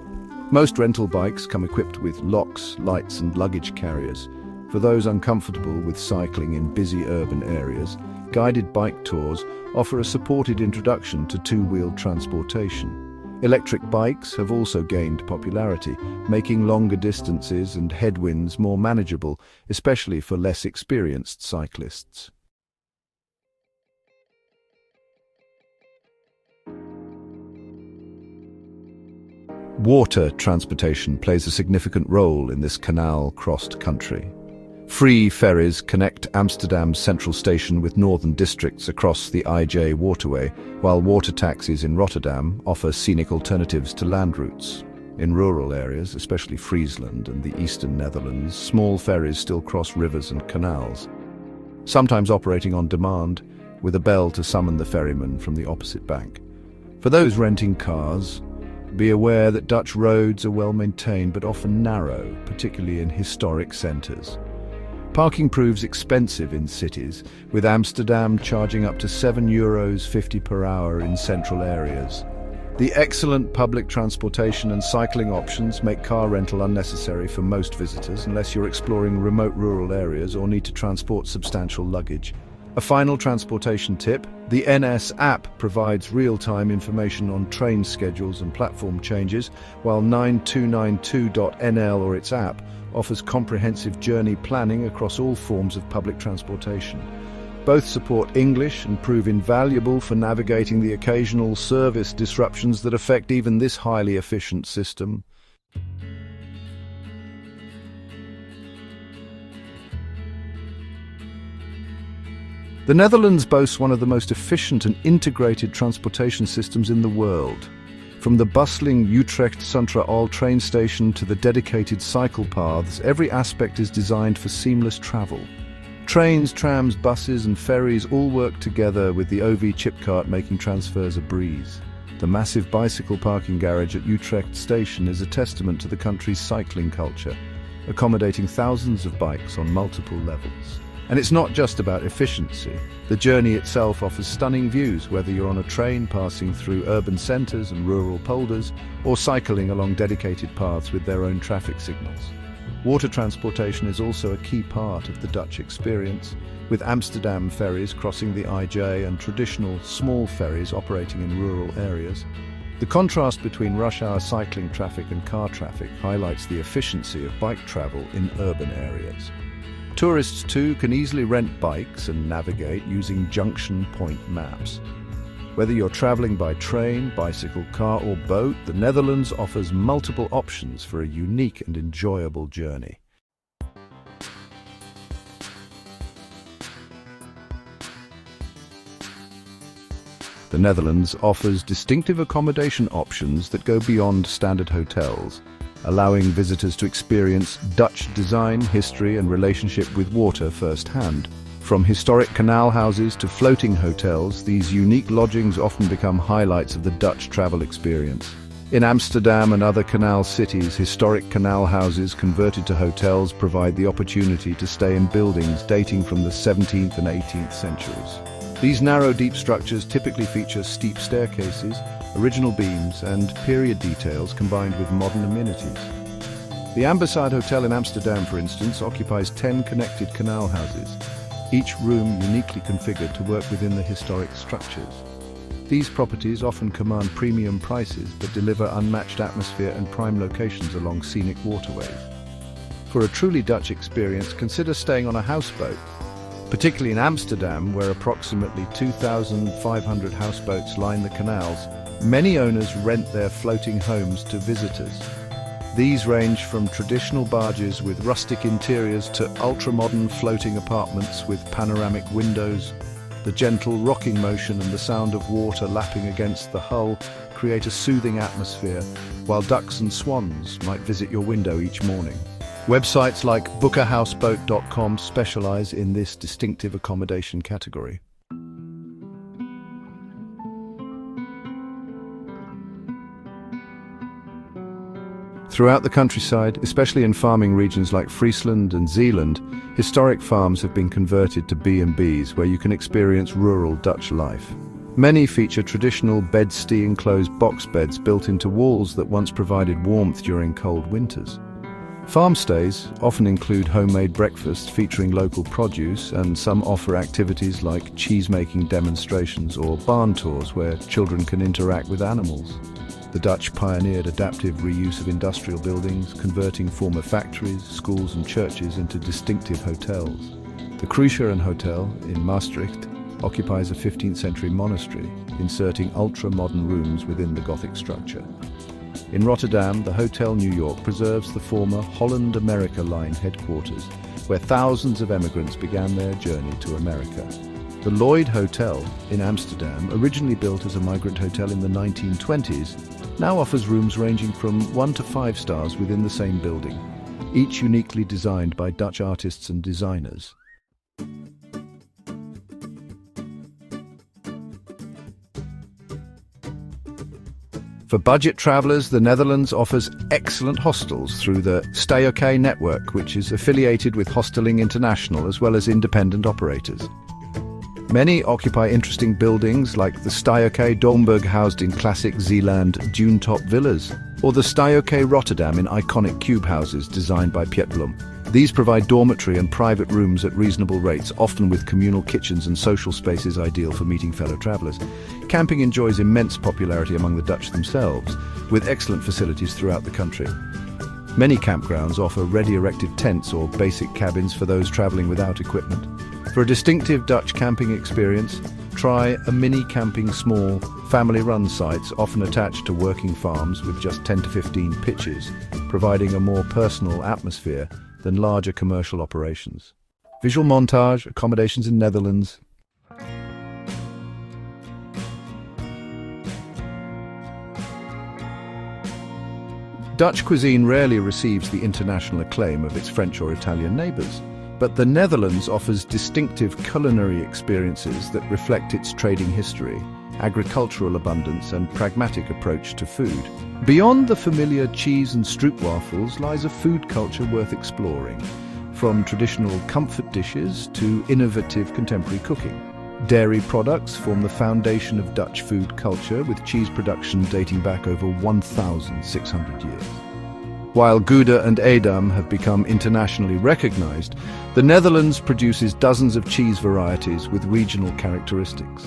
Most rental bikes come equipped with locks, lights and luggage carriers. For those uncomfortable with cycling in busy urban areas, guided bike tours offer a supported introduction to two-wheeled transportation. Electric bikes have also gained popularity, making longer distances and headwinds more manageable, especially for less experienced cyclists. Water transportation plays a significant role in this canal-crossed country. Free ferries connect Amsterdam's central station with northern districts across the IJ waterway, while water taxis in Rotterdam offer scenic alternatives to land routes. In rural areas, especially Friesland and the eastern Netherlands, small ferries still cross rivers and canals, sometimes operating on demand, with a bell to summon the ferryman from the opposite bank. For those renting cars, be aware that Dutch roads are well maintained but often narrow, particularly in historic centres. Parking proves expensive in cities, with Amsterdam charging up to €7.50 per hour in central areas. The excellent public transportation and cycling options make car rental unnecessary for most visitors unless you're exploring remote rural areas or need to transport substantial luggage. A final transportation tip: the NS app provides real-time information on train schedules and platform changes, while 9292.nl or its app offers comprehensive journey planning across all forms of public transportation. Both support English and prove invaluable for navigating the occasional service disruptions that affect even this highly efficient system. The Netherlands boasts one of the most efficient and integrated transportation systems in the world. From the bustling Utrecht Centraal train station to the dedicated cycle paths, every aspect is designed for seamless travel. Trains, trams, buses and ferries all work together, with the OV chipcart making transfers a breeze. The massive bicycle parking garage at Utrecht station is a testament to the country's cycling culture, accommodating thousands of bikes on multiple levels. And it's not just about efficiency. The journey itself offers stunning views, whether you're on a train passing through urban centres and rural polders, or cycling along dedicated paths with their own traffic signals. Water transportation is also a key part of the Dutch experience, with Amsterdam ferries crossing the IJ and traditional small ferries operating in rural areas. The contrast between rush-hour cycling traffic and car traffic highlights the efficiency of bike travel in urban areas. Tourists too can easily rent bikes and navigate using junction point maps. Whether you're traveling by train, bicycle, car or boat, the Netherlands offers multiple options for a unique and enjoyable journey. The Netherlands offers distinctive accommodation options that go beyond standard hotels, allowing visitors to experience Dutch design, history and relationship with water firsthand. From historic canal houses to floating hotels, these unique lodgings often become highlights of the Dutch travel experience. In Amsterdam and other canal cities, historic canal houses converted to hotels provide the opportunity to stay in buildings dating from the 17th and 18th centuries. These narrow, deep structures typically feature steep staircases, original beams and period details combined with modern amenities. The Ambassade Hotel in Amsterdam, for instance, occupies 10 connected canal houses, each room uniquely configured to work within the historic structures. These properties often command premium prices but deliver unmatched atmosphere and prime locations along scenic waterways. For a truly Dutch experience, consider staying on a houseboat, particularly in Amsterdam, where approximately 2,500 houseboats line the canals. Many owners rent their floating homes to visitors. These range from traditional barges with rustic interiors to ultra-modern floating apartments with panoramic windows. The gentle rocking motion and the sound of water lapping against the hull create a soothing atmosphere, while ducks and swans might visit your window each morning. Websites like bookahouseboat.com specialize in this distinctive accommodation category. Throughout the countryside, especially in farming regions like Friesland and Zeeland, historic farms have been converted to B&Bs where you can experience rural Dutch life. Many feature traditional bedstead enclosed box beds built into walls that once provided warmth during cold winters. Farm stays often include homemade breakfasts featuring local produce, and some offer activities like cheese-making demonstrations or barn tours where children can interact with animals. The Dutch pioneered adaptive reuse of industrial buildings, converting former factories, schools and churches into distinctive hotels. The Keukenhof Hotel in Maastricht occupies a 15th century monastery, inserting ultra-modern rooms within the Gothic structure. In Rotterdam, the Hotel New York preserves the former Holland-America Line headquarters, where thousands of emigrants began their journey to America. The Lloyd Hotel in Amsterdam, originally built as a migrant hotel in the 1920s, now offers rooms ranging from 1 to 5 stars within the same building, each uniquely designed by Dutch artists and designers. For budget travelers, the Netherlands offers excellent hostels through the Stay OK network, which is affiliated with Hosteling International as well as independent operators. Many occupy interesting buildings like the Stay OK Domburg, housed in classic Zeeland dune-top villas, or the Stay OK Rotterdam in iconic cube houses designed by Piet Blum. These provide dormitory and private rooms at reasonable rates, often with communal kitchens and social spaces ideal for meeting fellow travelers. Camping enjoys immense popularity among the Dutch themselves, with excellent facilities throughout the country. Many campgrounds offer ready-erected tents or basic cabins for those traveling without equipment. For a distinctive Dutch camping experience, try a mini-camping small, family-run sites often attached to working farms with just 10 to 15 pitches, providing a more personal atmosphere than larger commercial operations. Visual montage, accommodations in Netherlands. Dutch cuisine rarely receives the international acclaim of its French or Italian neighbours, but the Netherlands offers distinctive culinary experiences that reflect its trading history, agricultural abundance and pragmatic approach to food. Beyond the familiar cheese and stroopwafels lies a food culture worth exploring, from traditional comfort dishes to innovative contemporary cooking. Dairy products form the foundation of Dutch food culture, with cheese production dating back over 1,600 years. While Gouda and Edam have become internationally recognized, the Netherlands produces dozens of cheese varieties with regional characteristics.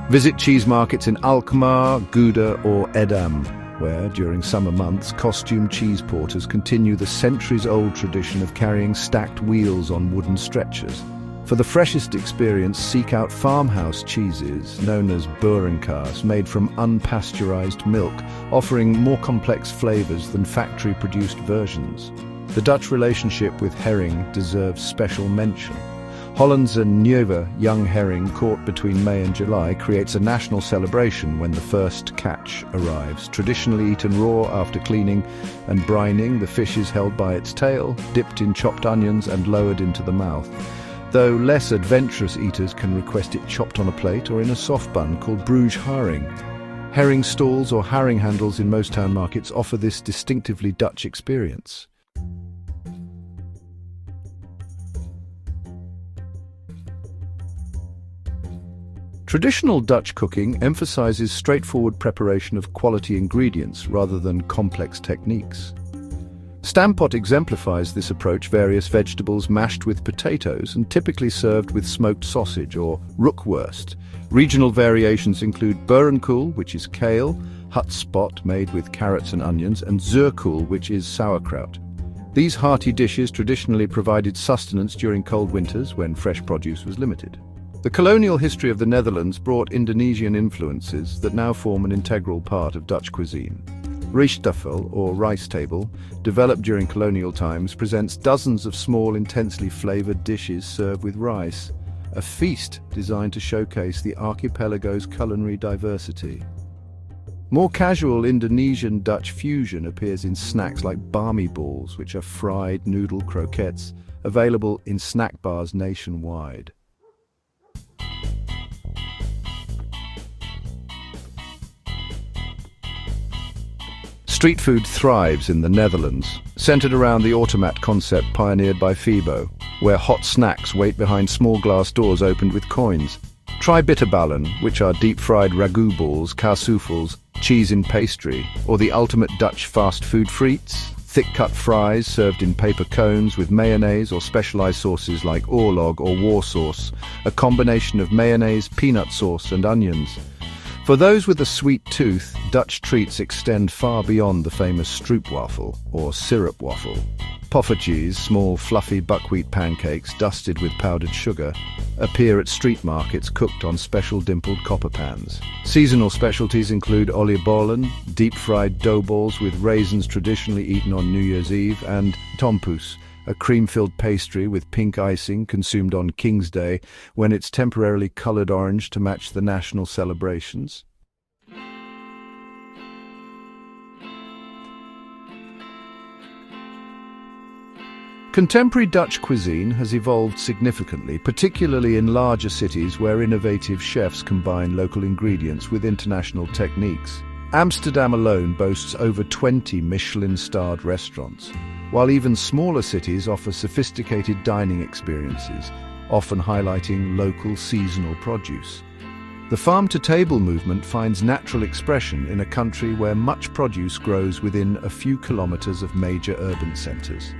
Visit cheese markets in Alkmaar, Gouda or Edam, where, during summer months, costume cheese porters continue the centuries-old tradition of carrying stacked wheels on wooden stretchers. For the freshest experience, seek out farmhouse cheeses, known as boerenkaas, made from unpasteurized milk, offering more complex flavors than factory-produced versions. The Dutch relationship with herring deserves special mention. Holland's Nieuwe young herring caught between May and July creates a national celebration when the first catch arrives. Traditionally eaten raw after cleaning and brining, the fish is held by its tail, dipped in chopped onions and lowered into the mouth. Though less adventurous eaters can request it chopped on a plate or in a soft bun called Bruges haring. Herring stalls or herring handles in most town markets offer this distinctively Dutch experience. Traditional Dutch cooking emphasizes straightforward preparation of quality ingredients rather than complex techniques. Stampot exemplifies this approach: various vegetables mashed with potatoes and typically served with smoked sausage or rookworst. Regional variations include boerenkool, which is kale, hutspot, made with carrots and onions, and zuurkool, which is sauerkraut. These hearty dishes traditionally provided sustenance during cold winters when fresh produce was limited. The colonial history of the Netherlands brought Indonesian influences that now form an integral part of Dutch cuisine. Rijsttafel, or rice table, developed during colonial times, presents dozens of small, intensely flavored dishes served with rice, a feast designed to showcase the archipelago's culinary diversity. More casual Indonesian Dutch fusion appears in snacks like barmy balls, which are fried noodle croquettes, available in snack bars nationwide. Street food thrives in the Netherlands, centered around the automat concept pioneered by Fibo, where hot snacks wait behind small glass doors opened with coins. Try bitterballen, which are deep-fried ragu balls, kaasoefels, cheese in pastry, or the ultimate Dutch fast food frites, thick-cut fries served in paper cones with mayonnaise or specialized sauces like oorlog or war sauce, a combination of mayonnaise, peanut sauce and onions. For those with a sweet tooth, Dutch treats extend far beyond the famous stroopwafel, or syrup waffle. Poffertjes, small fluffy buckwheat pancakes dusted with powdered sugar, appear at street markets cooked on special dimpled copper pans. Seasonal specialties include oliebollen, deep-fried dough balls with raisins traditionally eaten on New Year's Eve, and tompoes, a cream-filled pastry with pink icing consumed on King's Day when it's temporarily colored orange to match the national celebrations. Contemporary Dutch cuisine has evolved significantly, particularly in larger cities where innovative chefs combine local ingredients with international techniques. Amsterdam alone boasts over 20 Michelin-starred restaurants, while even smaller cities offer sophisticated dining experiences, often highlighting local seasonal produce. The farm-to-table movement finds natural expression in a country where much produce grows within a few kilometers of major urban centers.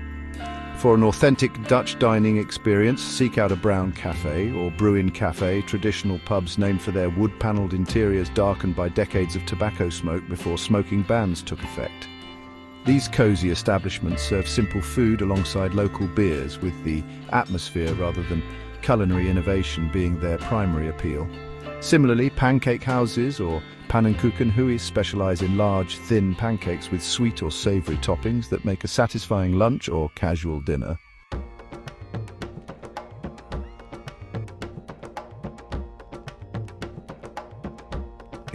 For an authentic Dutch dining experience, seek out a brown cafe or Bruin Cafe, traditional pubs named for their wood-paneled interiors darkened by decades of tobacco smoke before smoking bans took effect. These cozy establishments serve simple food alongside local beers, with the atmosphere rather than culinary innovation being their primary appeal. Similarly, pancake houses or pannenkoekenhuis specialize in large, thin pancakes with sweet or savory toppings that make a satisfying lunch or casual dinner.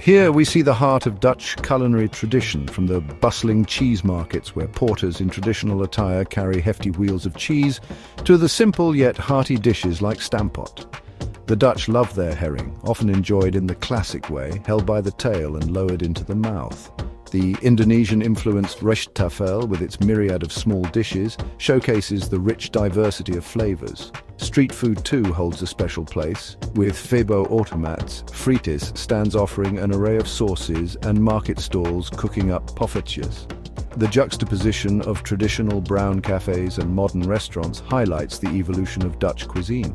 Here we see the heart of Dutch culinary tradition, from the bustling cheese markets where porters in traditional attire carry hefty wheels of cheese, to the simple yet hearty dishes like stampot. The Dutch love their herring, often enjoyed in the classic way, held by the tail and lowered into the mouth. The Indonesian-influenced rijsttafel, with its myriad of small dishes, showcases the rich diversity of flavors. Street food too holds a special place. With Febo automats, frites stands offering an array of sauces, and market stalls cooking up poffertjes. The juxtaposition of traditional brown cafes and modern restaurants highlights the evolution of Dutch cuisine.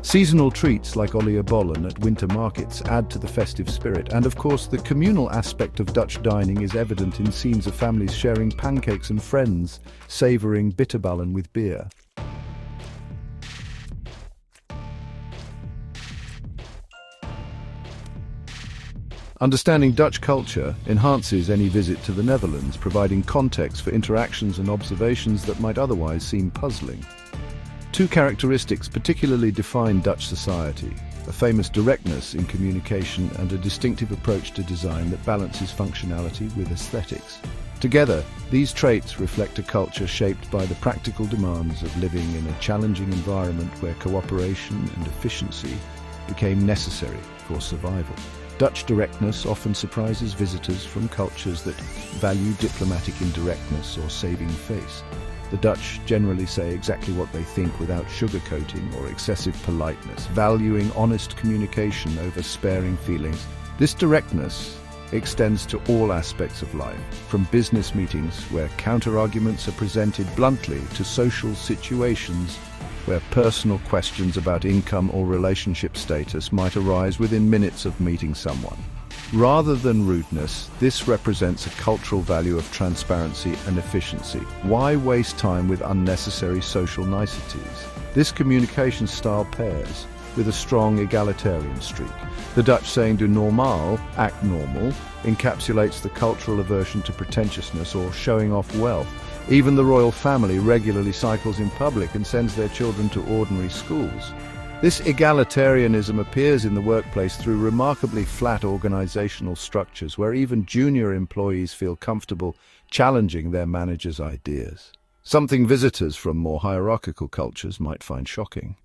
Seasonal treats like oliebollen at winter markets add to the festive spirit, and of course the communal aspect of Dutch dining is evident in scenes of families sharing pancakes and friends, savouring bitterballen with beer. Understanding Dutch culture enhances any visit to the Netherlands, providing context for interactions and observations that might otherwise seem puzzling. Two characteristics particularly define Dutch society: a famous directness in communication and a distinctive approach to design that balances functionality with aesthetics. Together, these traits reflect a culture shaped by the practical demands of living in a challenging environment where cooperation and efficiency became necessary for survival. Dutch directness often surprises visitors from cultures that value diplomatic indirectness or saving face. The Dutch generally say exactly what they think without sugarcoating or excessive politeness, valuing honest communication over sparing feelings. This directness extends to all aspects of life, from business meetings where counter-arguments are presented bluntly to social situations where personal questions about income or relationship status might arise within minutes of meeting someone. Rather than rudeness, this represents a cultural value of transparency and efficiency. Why waste time with unnecessary social niceties? This communication style pairs with a strong egalitarian streak. The Dutch saying "doe normaal," act normal, encapsulates the cultural aversion to pretentiousness or showing off wealth. Even the royal family regularly cycles in public and sends their children to ordinary schools. This egalitarianism appears in the workplace through remarkably flat organizational structures where even junior employees feel comfortable challenging their managers' ideas. Something visitors from more hierarchical cultures might find shocking.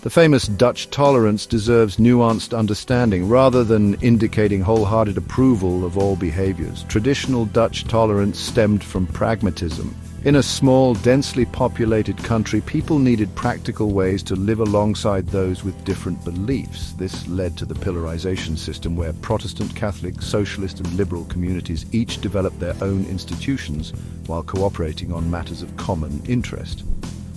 The famous Dutch tolerance deserves nuanced understanding rather than indicating wholehearted approval of all behaviors. Traditional Dutch tolerance stemmed from pragmatism. In a small, densely populated country, people needed practical ways to live alongside those with different beliefs. This led to the pillarization system where Protestant, Catholic, socialist and liberal communities each developed their own institutions while cooperating on matters of common interest.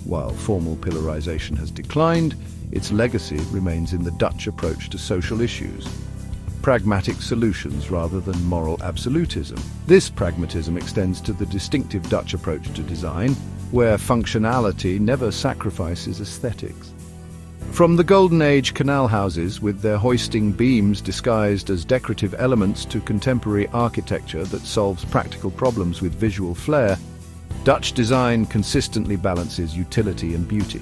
While formal pillarization has declined, its legacy remains in the Dutch approach to social issues. Pragmatic solutions rather than moral absolutism. This pragmatism extends to the distinctive Dutch approach to design, where functionality never sacrifices aesthetics. From the Golden Age canal houses with their hoisting beams disguised as decorative elements to contemporary architecture that solves practical problems with visual flair, Dutch design consistently balances utility and beauty.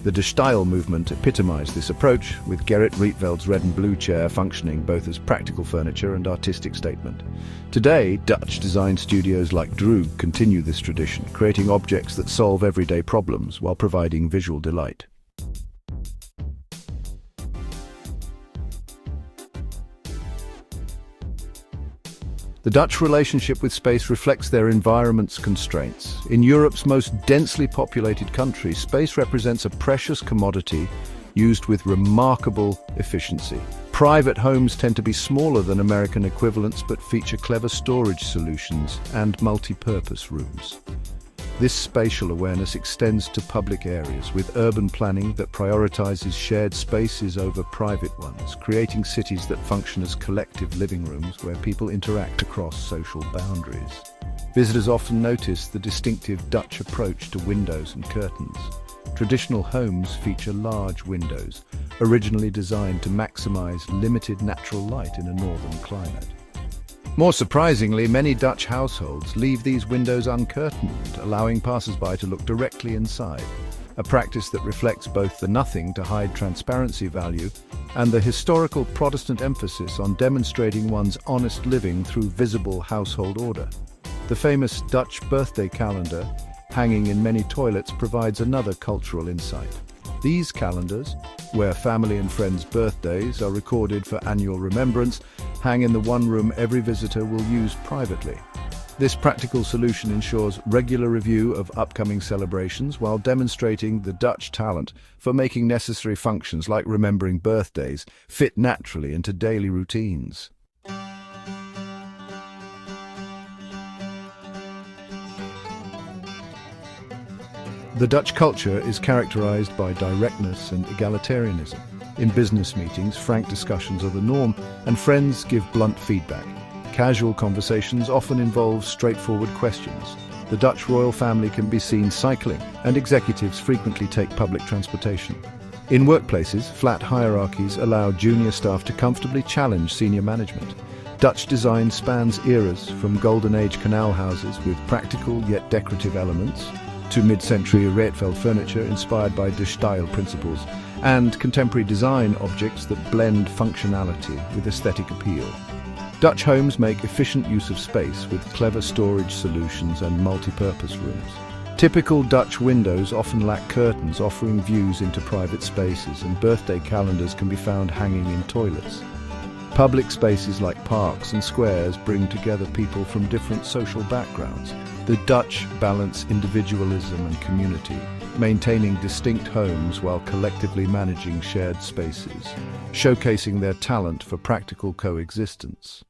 The De Stijl movement epitomized this approach, with Gerrit Rietveld's red and blue chair functioning both as practical furniture and artistic statement. Today, Dutch design studios like Droog continue this tradition, creating objects that solve everyday problems while providing visual delight. The Dutch relationship with space reflects their environment's constraints. In Europe's most densely populated country, space represents a precious commodity used with remarkable efficiency. Private homes tend to be smaller than American equivalents but feature clever storage solutions and multi-purpose rooms. This spatial awareness extends to public areas, with urban planning that prioritizes shared spaces over private ones, creating cities that function as collective living rooms where people interact across social boundaries. Visitors often notice the distinctive Dutch approach to windows and curtains. Traditional homes feature large windows, originally designed to maximize limited natural light in a northern climate. More surprisingly, many Dutch households leave these windows uncurtained, allowing passers-by to look directly inside, a practice that reflects both the nothing to hide transparency value and the historical Protestant emphasis on demonstrating one's honest living through visible household order. The famous Dutch birthday calendar, hanging in many toilets, provides another cultural insight. These calendars, where family and friends' birthdays are recorded for annual remembrance, hang in the one room every visitor will use privately. This practical solution ensures regular review of upcoming celebrations while demonstrating the Dutch talent for making necessary functions like remembering birthdays fit naturally into daily routines. The Dutch culture is characterized by directness and egalitarianism. In business meetings, frank discussions are the norm, and friends give blunt feedback. Casual conversations often involve straightforward questions. The Dutch royal family can be seen cycling, and executives frequently take public transportation. In workplaces, flat hierarchies allow junior staff to comfortably challenge senior management. Dutch design spans eras, from Golden Age canal houses with practical yet decorative elements, to mid-century Rietveld furniture inspired by De Stijl principles, and contemporary design objects that blend functionality with aesthetic appeal. Dutch homes make efficient use of space with clever storage solutions and multi-purpose rooms. Typical Dutch windows often lack curtains, offering views into private spaces, and birthday calendars can be found hanging in toilets. Public spaces like parks and squares bring together people from different social backgrounds. The Dutch balance individualism and community, maintaining distinct homes while collectively managing shared spaces, showcasing their talent for practical coexistence.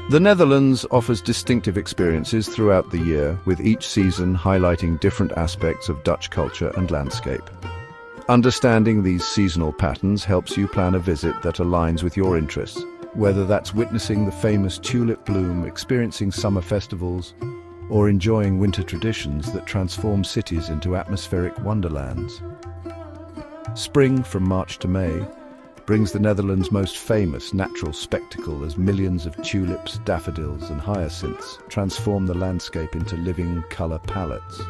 The Netherlands offers distinctive experiences throughout the year, with each season highlighting different aspects of Dutch culture and landscape. Understanding these seasonal patterns helps you plan a visit that aligns with your interests, whether that's witnessing the famous tulip bloom, experiencing summer festivals, or enjoying winter traditions that transform cities into atmospheric wonderlands. Spring, from March to May, brings the Netherlands' most famous natural spectacle as millions of tulips, daffodils and hyacinths transform the landscape into living colour palettes.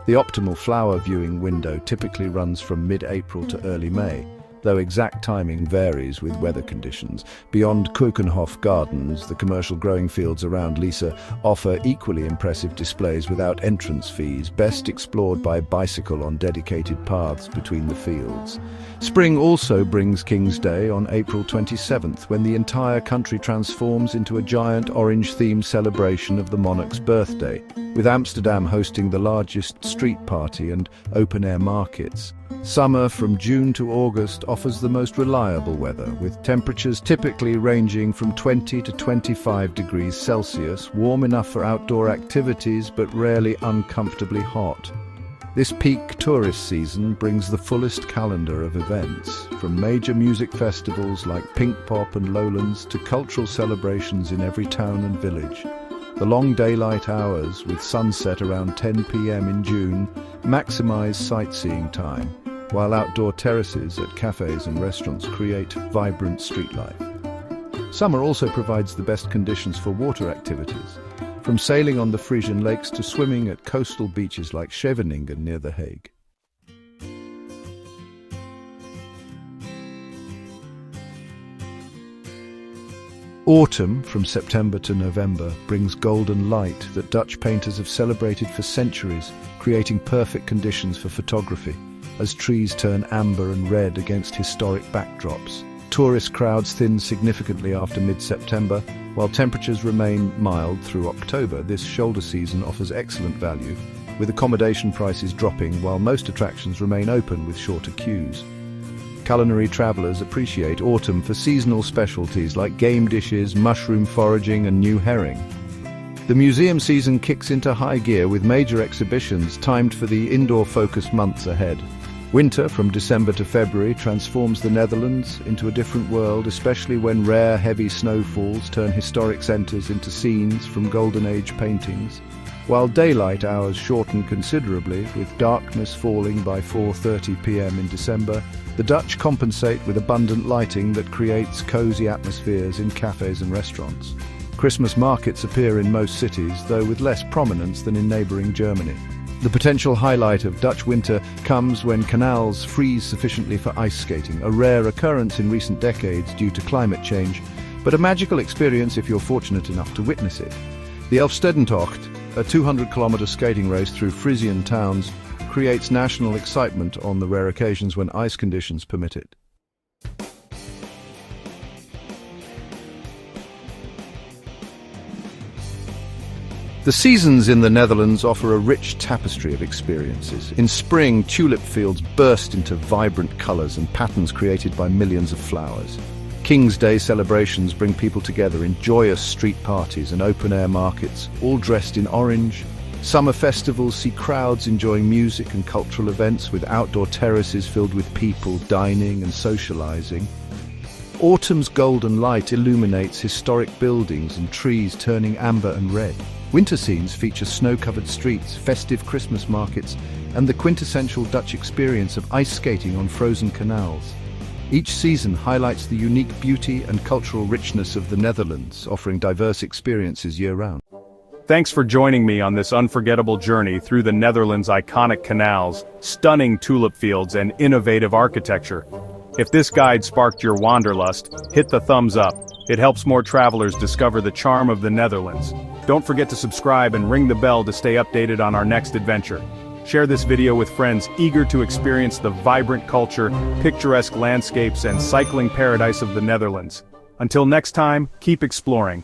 The optimal flower viewing window typically runs from mid-April to early May, though exact timing varies with weather conditions. Beyond Keukenhof gardens, the commercial growing fields around Lisse offer equally impressive displays without entrance fees, best explored by bicycle on dedicated paths between the fields. Spring also brings King's Day on April 27th, when the entire country transforms into a giant orange-themed celebration of the monarch's birthday, with Amsterdam hosting the largest street party and open-air markets. Summer, from June to August, offers the most reliable weather, with temperatures typically ranging from 20 to 25 degrees Celsius, warm enough for outdoor activities but rarely uncomfortably hot. This peak tourist season brings the fullest calendar of events, from major music festivals like Pinkpop and Lowlands to cultural celebrations in every town and village. The long daylight hours, with sunset around 10 p.m. in June, maximize sightseeing time, while outdoor terraces at cafes and restaurants create vibrant street life. Summer also provides the best conditions for water activities, from sailing on the Frisian lakes to swimming at coastal beaches like Scheveningen near The Hague. Autumn, from September to November, brings golden light that Dutch painters have celebrated for centuries, creating perfect conditions for photography, as trees turn amber and red against historic backdrops. Tourist crowds thin significantly after mid-September, while temperatures remain mild through October. This shoulder season offers excellent value, with accommodation prices dropping while most attractions remain open with shorter queues. Culinary travelers appreciate autumn for seasonal specialties like game dishes, mushroom foraging and new herring. The museum season kicks into high gear with major exhibitions timed for the indoor-focused months ahead. Winter, from December to February, transforms the Netherlands into a different world, especially when rare, heavy snowfalls turn historic centres into scenes from Golden Age paintings. While daylight hours shorten considerably, with darkness falling by 4:30 p.m. in December, the Dutch compensate with abundant lighting that creates cosy atmospheres in cafes and restaurants. Christmas markets appear in most cities, though with less prominence than in neighbouring Germany. The potential highlight of Dutch winter comes when canals freeze sufficiently for ice skating, a rare occurrence in recent decades due to climate change, but a magical experience if you're fortunate enough to witness it. The Elfstedentocht, a 200-kilometre skating race through Frisian towns, creates national excitement on the rare occasions when ice conditions permit it. The seasons in the Netherlands offer a rich tapestry of experiences. In spring, tulip fields burst into vibrant colours and patterns created by millions of flowers. King's Day celebrations bring people together in joyous street parties and open-air markets, all dressed in orange. Summer festivals see crowds enjoying music and cultural events, with outdoor terraces filled with people dining and socializing. Autumn's golden light illuminates historic buildings and trees turning amber and red. Winter scenes feature snow-covered streets, festive Christmas markets, and the quintessential Dutch experience of ice skating on frozen canals. Each season highlights the unique beauty and cultural richness of the Netherlands, offering diverse experiences year-round. Thanks for joining me on this unforgettable journey through the Netherlands' iconic canals, stunning tulip fields, and innovative architecture. If this guide sparked your wanderlust, hit the thumbs up. It helps more travelers discover the charm of the Netherlands. Don't forget to subscribe and ring the bell to stay updated on our next adventure. Share this video with friends eager to experience the vibrant culture, picturesque landscapes, and cycling paradise of the Netherlands. Until next time, keep exploring.